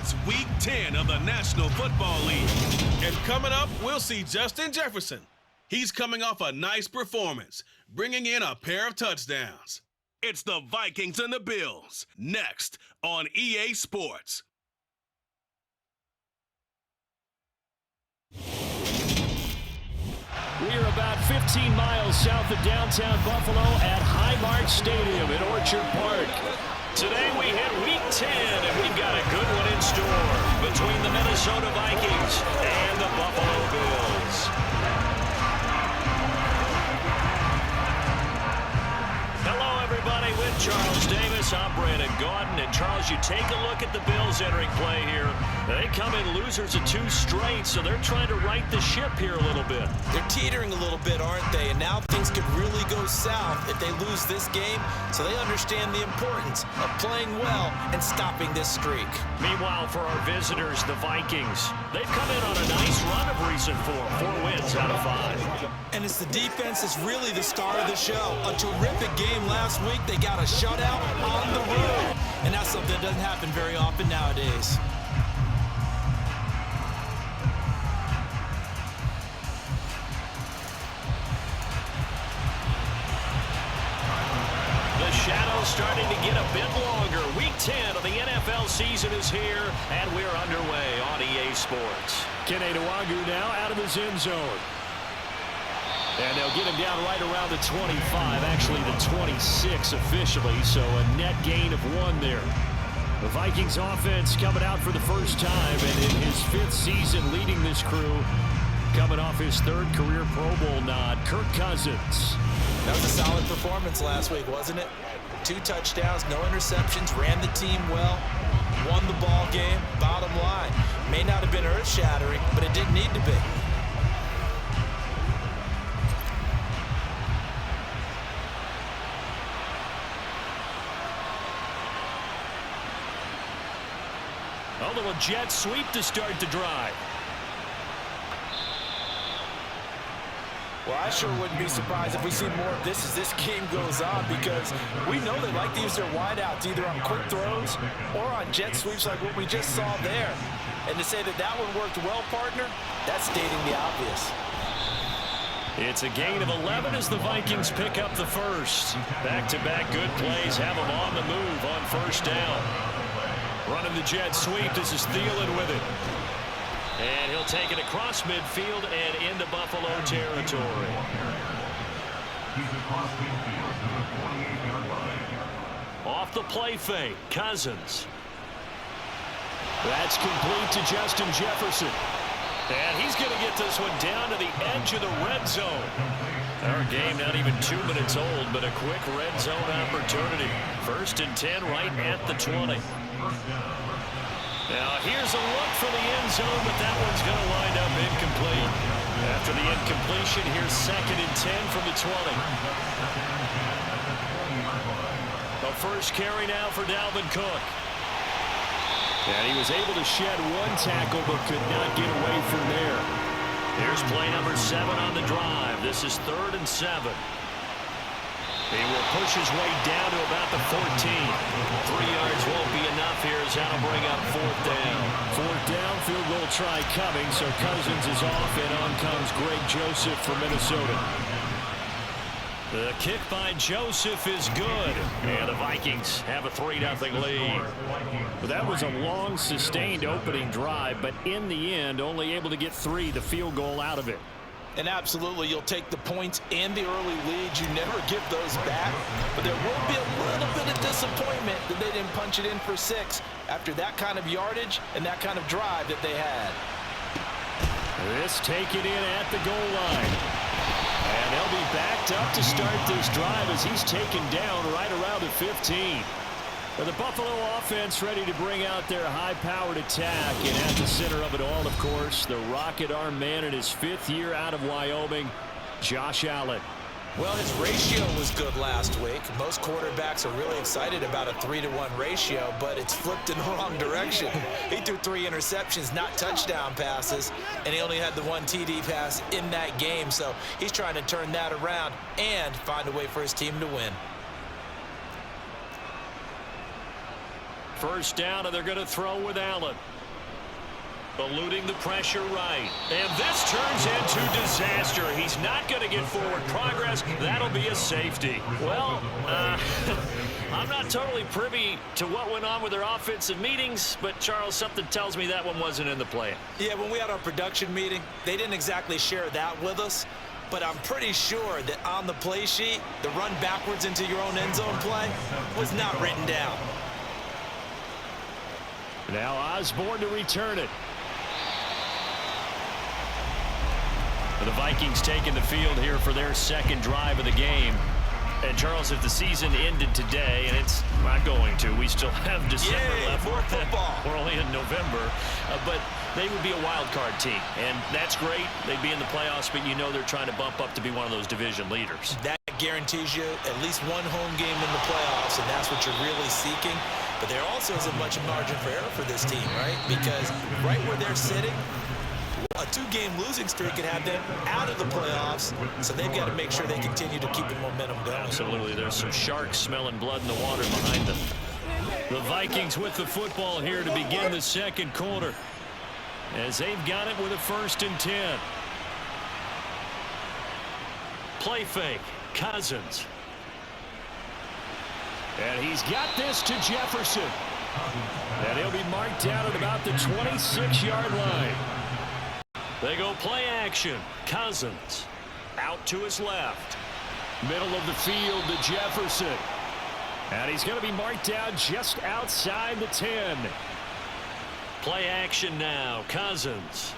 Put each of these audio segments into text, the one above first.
It's Week 10 of the National Football League. And coming up, we'll see Justin Jefferson. He's coming off a nice performance, bringing in a pair of touchdowns. It's the Vikings and the Bills, next on EA Sports. We are about 15 miles south of downtown Buffalo at Highmark Stadium in Orchard Park. Today we hit Week 10, and we've got a good one in store between the Minnesota Vikings and the Buffalo Bills. Hello, everybody, with Charles Davis. I'm Brandon Gaudin. And, Charles, you take a look at the Bills entering play here. They come in losers of 2 straight, so they're trying to right the ship here a little bit. They're teetering a little bit, aren't they? And now things could really go south if they lose this game, so they understand the importance of playing well and stopping this streak. Meanwhile, for our visitors, the Vikings, they've come in on a nice run of recent form, 4 wins out of 5. And it's the defense that's really the star of the show. A terrific game last week. They got a shutout on the road, and that's something that doesn't happen very often nowadays. The shadow's starting to get a bit longer. Week 10 of the NFL season is here, and we're underway on EA Sports. Kene Nwangwu now out of his end zone. And they'll get him down right around the 25, actually the 26 officially, so a net gain of 1 there. The Vikings offense coming out for the first time, and in his 5th season leading this crew, coming off his 3rd career Pro Bowl nod, Kirk Cousins. That was a solid performance last week, wasn't it? 2 touchdowns, no interceptions, ran the team well, won the ball game. Bottom line, may not have been earth-shattering, but it didn't need to be. A little jet sweep to start the drive. Well, I sure wouldn't be surprised if we see more of this as this game goes on, because we know they like to use their wideouts either on quick throws or on jet sweeps like what we just saw there. And to say that that one worked well, partner, that's stating the obvious. It's a gain of 11 as the Vikings pick up the first. Back-to-back good plays have them on the move on first down. Running the jet sweep, this is Thielen with it. And he'll take it across midfield and into Buffalo territory. Off the play fake, Cousins. That's complete to Justin Jefferson. And he's going to get this one down to the edge of the red zone. Our game not even 2 minutes old, but a quick red zone opportunity. 1st and 10 right at the 20. Now here's a look for the end zone, but that one's going to wind up incomplete. After the incompletion, here's 2nd and 10 from the 20. The first carry now for Dalvin Cook. And he was able to shed 1 tackle, but could not get away from there. Here's play number 7 on the drive. This is 3rd and 7. He will push his way down to about the 14. 3 yards won't be enough here as that'll bring up 4th down. 4th down, field goal try coming, so Cousins is off, and on comes Greg Joseph for Minnesota. The kick by Joseph is good, and the Vikings have a 3-0 lead. Well, that was a long, sustained opening drive, but in the end, only able to get 3, the field goal out of it. And absolutely, you'll take the points and the early leads. You never give those back. But there will be a little bit of disappointment that they didn't punch it in for 6 after that kind of yardage and that kind of drive that they had. This taken in at the goal line. And they'll be backed up to start this drive as he's taken down right around the 15. But the Buffalo offense ready to bring out their high-powered attack. And at the center of it all, of course, the rocket arm man in his 5th year out of Wyoming, Josh Allen. Well, his ratio was good last week. Most quarterbacks are really excited about a 3-to-1 ratio, but it's flipped in the wrong direction. He threw 3 interceptions, not touchdown passes, and he only had the 1 TD pass in that game. So he's trying to turn that around and find a way for his team to win. First down, and they're going to throw with Allen. Eluding the pressure right. And this turns into disaster. He's not going to get forward progress. That'll be a safety. Well, I'm not totally privy to what went on with their offensive meetings, but, Charles, something tells me that one wasn't in the plan. Yeah, when we had our production meeting, they didn't exactly share that with us, but I'm pretty sure that on the play sheet, the run backwards into your own end zone play was not written down. Now Osborne to return it. The Vikings taking the field here for their second drive of the game. And, Charles, if the season ended today, and it's not going to, we still have December left. More football. We're only in November. But they would be a wild card team. And that's great. They'd be in the playoffs, but you know they're trying to bump up to be one of those division leaders. That guarantees you at least one home game in the playoffs, and that's what you're really seeking. But there also isn't much margin for error for this team, right? Because right where they're sitting, a two-game losing streak could have them out of the playoffs, so they've got to make sure they continue to keep the momentum going. Absolutely. There's some sharks smelling blood in the water behind them. The Vikings with the football here to begin the second quarter, as they've got it with a 1st and 10. Play fake. Cousins. And he's got this to Jefferson. And he'll be marked down at about the 26-yard line. They go play action. Cousins out to his left. Middle of the field to Jefferson. And he's going to be marked down just outside the 10. Play action now. Cousins.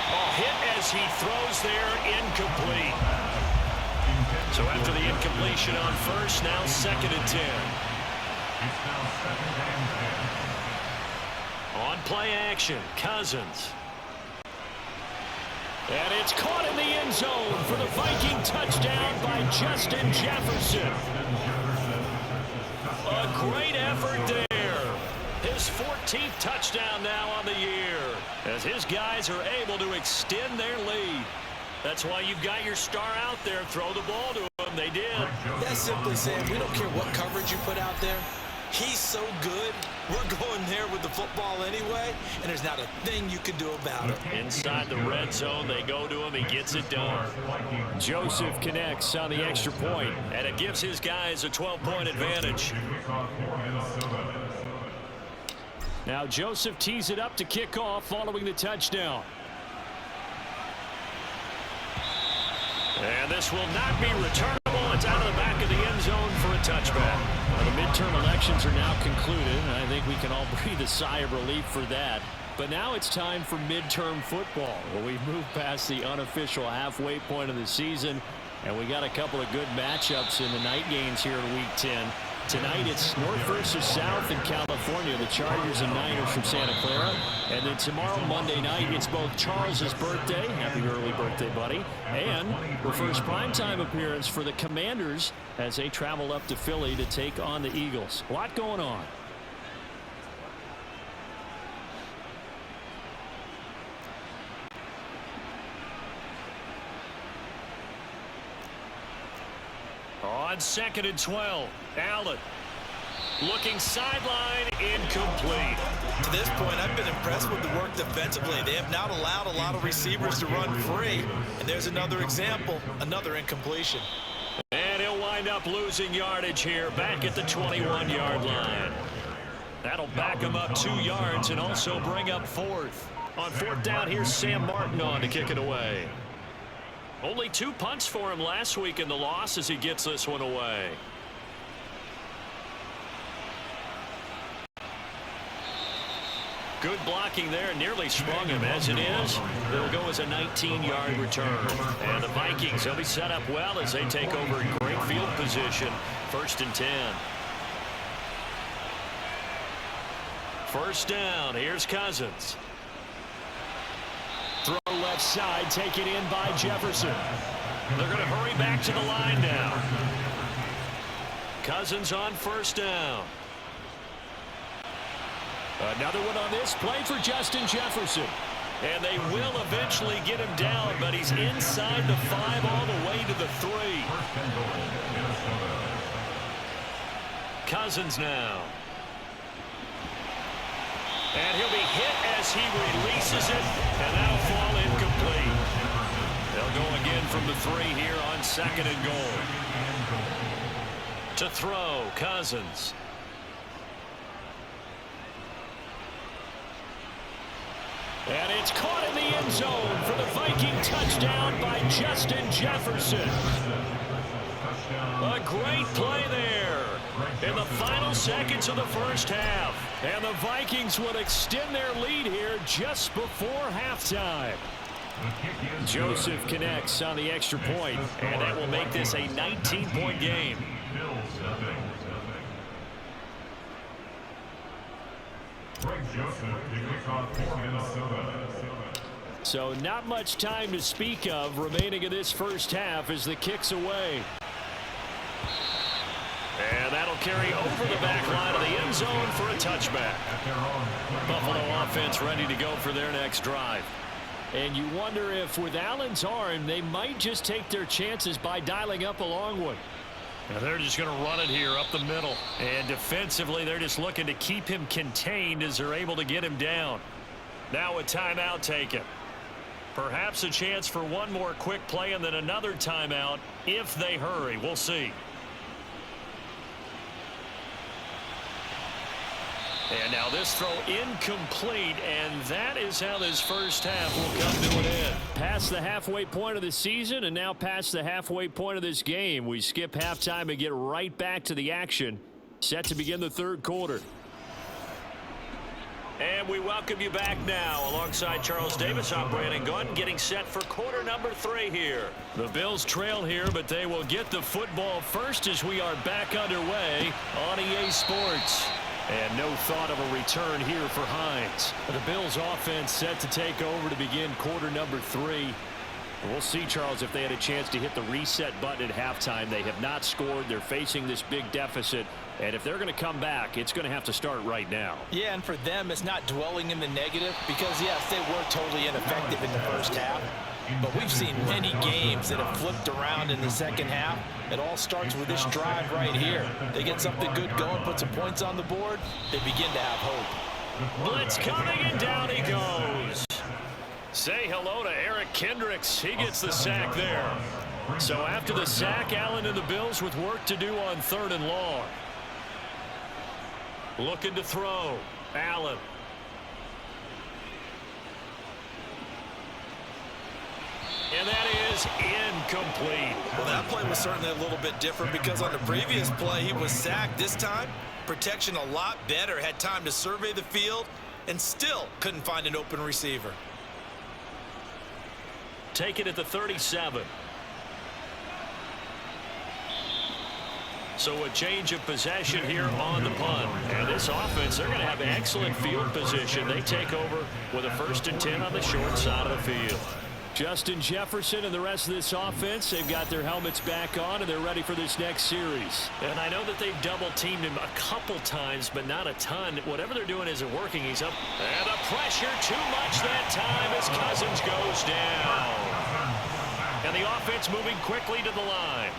Oh, hit as he throws there, incomplete. So after the incompletion on first, now 2nd and 10. On play action, Cousins. And it's caught in the end zone for the Viking touchdown by Justin Jefferson. A great effort there. His 14th touchdown now on the year, as his guys are able to extend their lead. That's why you've got your star out there. Throw the ball to him. They did. That's simply saying we don't care what coverage you put out there. He's so good. We're going there with the football anyway, and there's not a thing you can do about it. Inside the red zone, they go to him. He gets it done. Joseph connects on the extra point, and it gives his guys a 12-point advantage. Now Joseph tees it up to kick off following the touchdown. And this will not be returnable. It's out of the back of the end zone for a touchback. Well, the midterm elections are now concluded, and I think we can all breathe a sigh of relief for that. But now it's time for midterm football, where we've moved past the unofficial halfway point of the season, and we got a couple of good matchups in the night games here in Week 10. Tonight it's North versus South in California, the Chargers and Niners from Santa Clara. And then tomorrow, Monday night, it's both Charles's birthday, happy early birthday, buddy, and the first primetime appearance for the Commanders as they travel up to Philly to take on the Eagles. A lot going on. On 2nd and 12, Allen looking sideline, incomplete. To this point, I've been impressed with the work defensively. They have not allowed a lot of receivers to run free. And there's another example, another incompletion. And he'll wind up losing yardage here back at the 21-yard line. That'll back him up 2 yards and also bring up 4th. On 4th down, here's Sam Martin on to kick it away. Only 2 punts for him last week in the loss as he gets this one away. Good blocking there, nearly sprung him. As it is, it'll go as a 19-yard return. And the Vikings, they'll be set up well as they take over in great field position. 1st and 10. First down, here's Cousins. Throw left side, taken in by Jefferson. They're going to hurry back to the line now. Cousins on first down. Another one on this play for Justin Jefferson. And they will eventually get him down, but he's inside the 5 all the way to the 3. Cousins now. And he'll be hit as he releases it, and that'll fall incomplete. They'll go again from the 3 here on 2nd and goal. To throw, Cousins. And it's caught in the end zone for the Viking touchdown by Justin Jefferson. A great play there in the final seconds of the first half. And the Vikings will extend their lead here just before halftime. Joseph connects on the extra point, and that will make this a 19-point game. So not much time to speak of remaining in this first half as the kick's away. And that'll carry over the back line of the end zone for a touchback. Buffalo offense ready to go for their next drive. And you wonder if with Allen's arm, they might just take their chances by dialing up a long one. Now they're just going to run it here up the middle. And defensively, they're just looking to keep him contained as they're able to get him down. Now a timeout taken. Perhaps a chance for one more quick play and then another timeout if they hurry. We'll see. And now this throw incomplete, and that is how this first half will come to an end. Past the halfway point of the season and now past the halfway point of this game. We skip halftime and get right back to the action. Set to begin the third quarter. And we welcome you back now alongside Charles Davis. I'm Brandon Gunn getting set for quarter number 3 here. The Bills trail here, but they will get the football first as we are back underway on EA Sports. And no thought of a return here for Hines. The Bills offense set to take over to begin quarter number 3. We'll see, Charles, if they had a chance to hit the reset button at halftime. They have not scored. They're facing this big deficit. And if they're going to come back, it's going to have to start right now. Yeah, and for them, it's not dwelling in the negative because, yes, they were totally ineffective in the first half. But we've seen many games that have flipped around in the second half. It all starts with this drive right here. They get something good going, put some points on the board, they begin to have hope. Blitz coming, and down he goes. Say hello to Eric Kendricks. He gets the sack there. So after the sack, Allen and the Bills with work to do on 3rd and long. Looking to throw. Allen. And that is incomplete. Well, that play was certainly a little bit different because on the previous play, he was sacked. This time, protection a lot better. Had time to survey the field and still couldn't find an open receiver. Take it at the 37. So a change of possession here on the punt. And this offense, they're going to have excellent field position. They take over with a 1st and 10 on the short side of the field. Justin Jefferson and the rest of this offense, they've got their helmets back on, and they're ready for this next series. And I know that they've double-teamed him a couple times, but not a ton. Whatever they're doing isn't working. He's up. And the pressure too much that time as Cousins goes down. And the offense moving quickly to the line.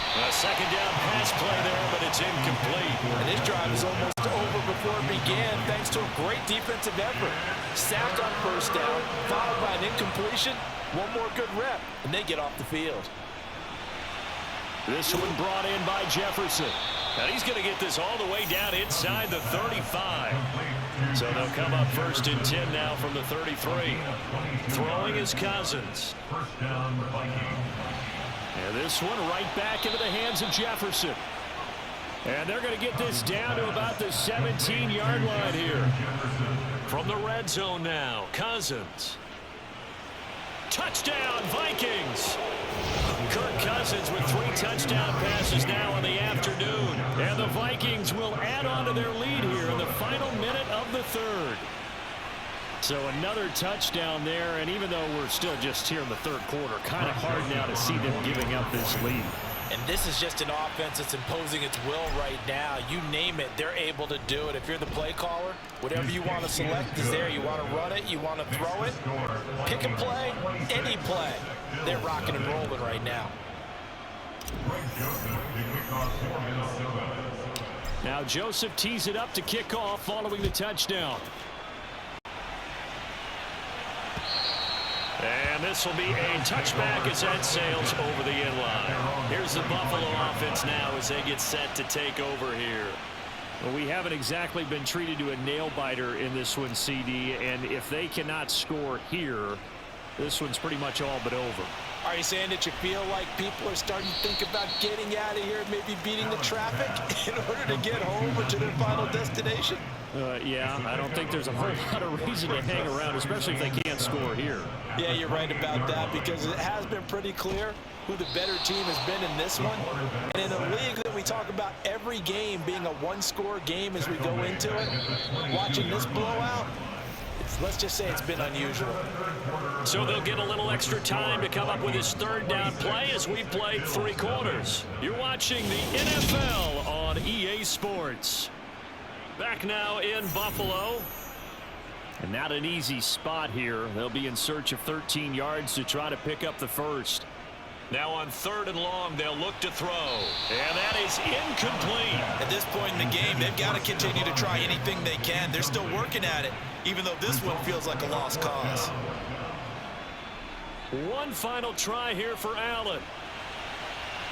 A 2nd down pass play there, but it's incomplete. And this drive is almost over before it began thanks to a great defensive effort. Sacked on 1st down, followed by an incompletion. One more good rep, and they get off the field. This one brought in by Jefferson. And he's going to get this all the way down inside the 35. So they'll come up 1st and 10 now from the 33. Throwing is Cousins. And this one right back into the hands of Jefferson. And they're going to get this down to about the 17-yard line here. From the red zone now, Cousins. Touchdown, Vikings. Kirk Cousins with 3 touchdown passes now in the afternoon. And the Vikings will add on to their lead here in the final minute of the 3rd. So another touchdown there, and even though we're still just here in the 3rd quarter, kind of hard now to see them giving up this lead. And this is just an offense that's imposing its will right now. You name it, they're able to do it. If you're the play caller, whatever you want to select is there. You want to run it, you want to throw it, pick a play, any play. They're rocking and rolling right now. Now Joseph tees it up to kick off following the touchdown. And this will be a touchback as that sails over the end line. Here's the Buffalo offense now as they get set to take over here. Well, we haven't exactly been treated to a nail-biter in this one, CD, and if they cannot score here, this one's pretty much all but over. Are you saying that you feel like people are starting to think about getting out of here and maybe beating the traffic in order to get home or to their final destination? Yeah, I don't think there's a whole lot of reason to hang around, especially if they can't score here. Yeah, you're right about that, because it has been pretty clear who the better team has been in this one. And in a league that we talk about every game being a one-score game as we go into it, watching this blowout, let's just say it's been unusual. So they'll get a little extra time to come up with his third down play as we played 3 quarters. You're watching the NFL on EA Sports. Back now in Buffalo. And not an easy spot here. They'll be in search of 13 yards to try to pick up the first. Now on 3rd and long, they'll look to throw. And that is incomplete. At this point in the game, they've got to continue to try anything they can. They're still working at it, even though this one feels like a lost cause. One final try here for Allen.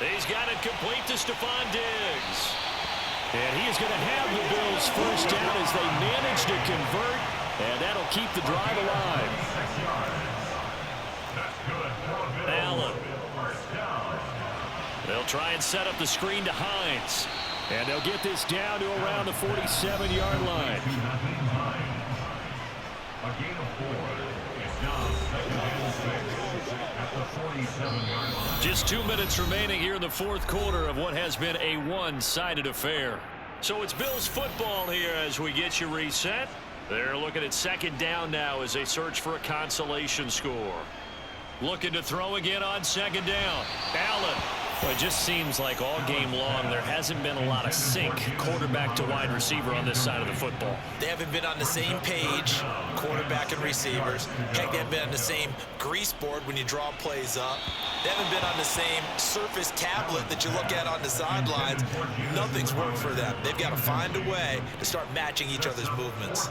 He's got it complete to Stephon Diggs. And he is going to have the Bills first down as they manage to convert. And that'll keep the drive alive. Allen. They'll try and set up the screen to Hines. And they'll get this down to around the 47-yard line. Just 2 minutes remaining here in the 4th quarter of what has been a one-sided affair. So it's Bills football here as we get you reset. They're looking at 2nd down now as they search for a consolation score. Looking to throw again on 2nd down. Allen. Well, it just seems like all game long there hasn't been a lot of sync quarterback to wide receiver on this side of the football. They haven't been on the same page, quarterback and receivers. Heck, they haven't been on the same grease board when you draw plays up. They haven't been on the same surface tablet that you look at on the sidelines. Nothing's worked for them. They've got to find a way to start matching each other's movements.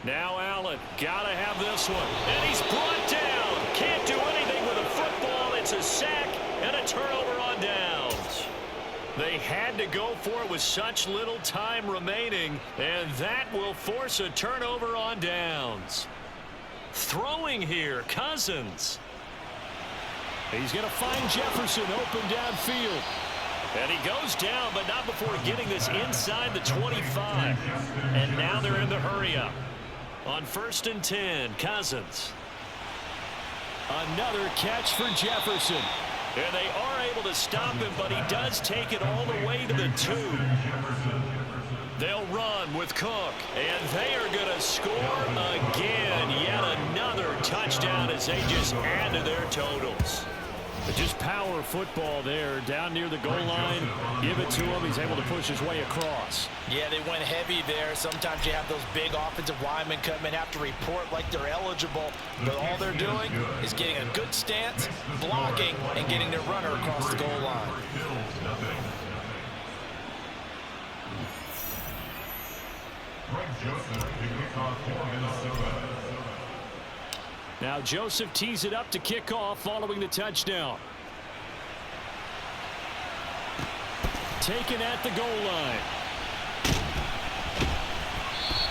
Now Allen, gotta have this one. And he's brought down. Can't do anything with a football. It's a sack and a turnover on downs. They had to go for it with such little time remaining, and that will force a turnover on downs. Throwing here, Cousins. He's gonna find Jefferson open downfield. And he goes down, but not before getting this inside the 25. And now they're in the hurry-up. On 1st and 10, Cousins. Another catch for Jefferson. And they are able to stop him, but he does take it all the way to the 2. They'll run with Cook, and they are going to score again. Yet another touchdown as they just add to their totals. But just power football there, down near the goal line. Give it to him. He's able to push his way across. Yeah, they went heavy there. Sometimes you have those big offensive linemen come in, have to report like they're eligible. But all they're doing is getting a good stance, blocking, and getting their runner across the goal line. Now Joseph tees it up to kick off following the touchdown. Taken at the goal line.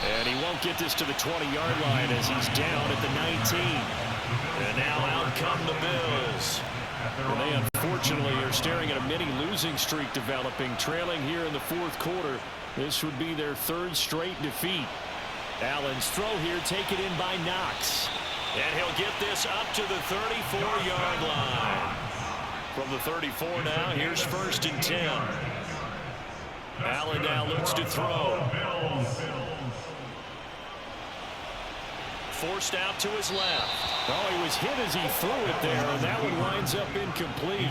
And he won't get this to the 20-yard line as he's down at the 19. And now out come the Bills. And they unfortunately are staring at a mini losing streak developing, trailing here in the 4th quarter. This would be their 3rd straight defeat. Allen's throw here taken in by Knox. And he'll get this up to the 34-yard line. From the 34 now, here's 1st and 10. Allen now looks to throw. Forced out to his left. Oh, he was hit as he threw it there, and that one winds up incomplete.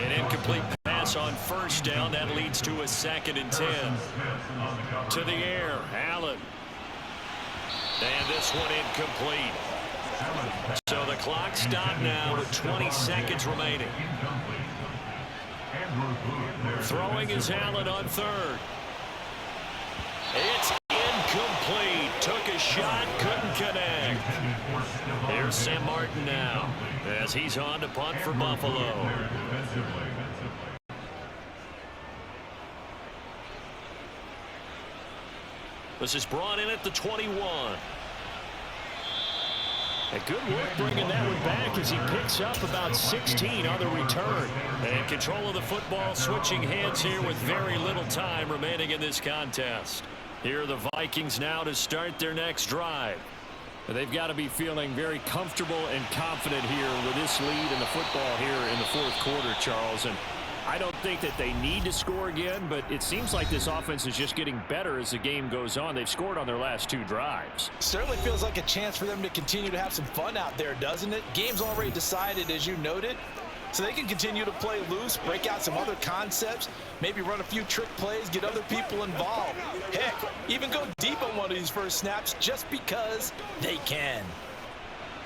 An incomplete pass on 1st down. That leads to a 2nd and 10. To the air, Allen. And this one incomplete. So the clock stopped now with 20 seconds remaining. Throwing is Allen on third. It's incomplete. Took a shot, couldn't connect. Here's Sam Martin now as he's on to punt for Buffalo. This is brought in at the 21. And good work bringing that one back as he picks up about 16 on the return. And control of the football switching hands here with very little time remaining in this contest. Here are the Vikings now to start their next drive. They've got to be feeling very comfortable and confident here with this lead in the football here in the fourth quarter, Charles. And I don't think that they need to score again, but it seems like this offense is just getting better as the game goes on. They've scored on their last 2 drives. Certainly feels like a chance for them to continue to have some fun out there, doesn't it? Game's already decided, as you noted, so they can continue to play loose, break out some other concepts, maybe run a few trick plays, get other people involved. Heck, even go deep on one of these first snaps just because they can.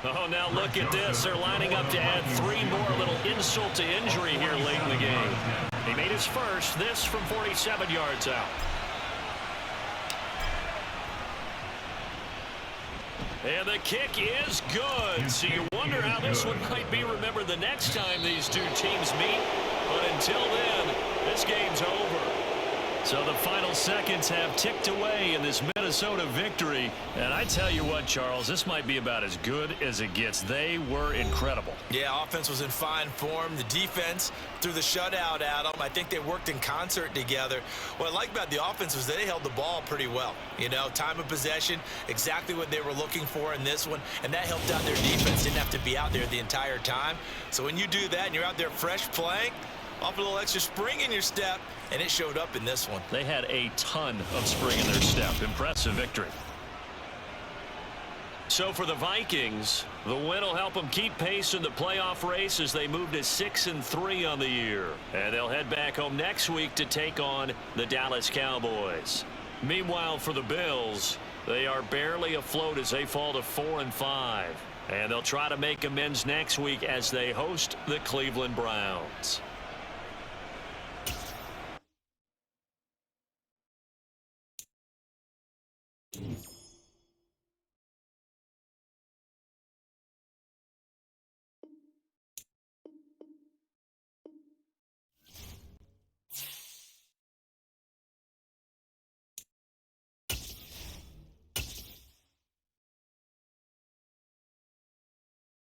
Oh, now look at this. They're lining up to add 3 more, a little insult to injury here late in the game. He made his first, this from 47 yards out. And the kick is good. So you wonder how this one might be remembered the next time these two teams meet. But until then, this game's over. So the final seconds have ticked away in this Minnesota victory. And I tell you what, Charles, this might be about as good as it gets. They were incredible. Yeah, offense was in fine form. The defense threw the shutout at them. I think they worked in concert together. What I like about the offense was they held the ball pretty well. You know, time of possession, exactly what they were looking for in this one. And that helped out their defense. Didn't have to be out there the entire time. So when you do that and you're out there fresh playing, off a little extra spring in your step, and it showed up in this one. They had a ton of spring in their step. Impressive victory. So for the Vikings, the win will help them keep pace in the playoff race as they move to 6-3 on the year. And they'll head back home next week to take on the Dallas Cowboys. Meanwhile, for the Bills, they are barely afloat as they fall to 4-5. And they'll try to make amends next week as they host the Cleveland Browns.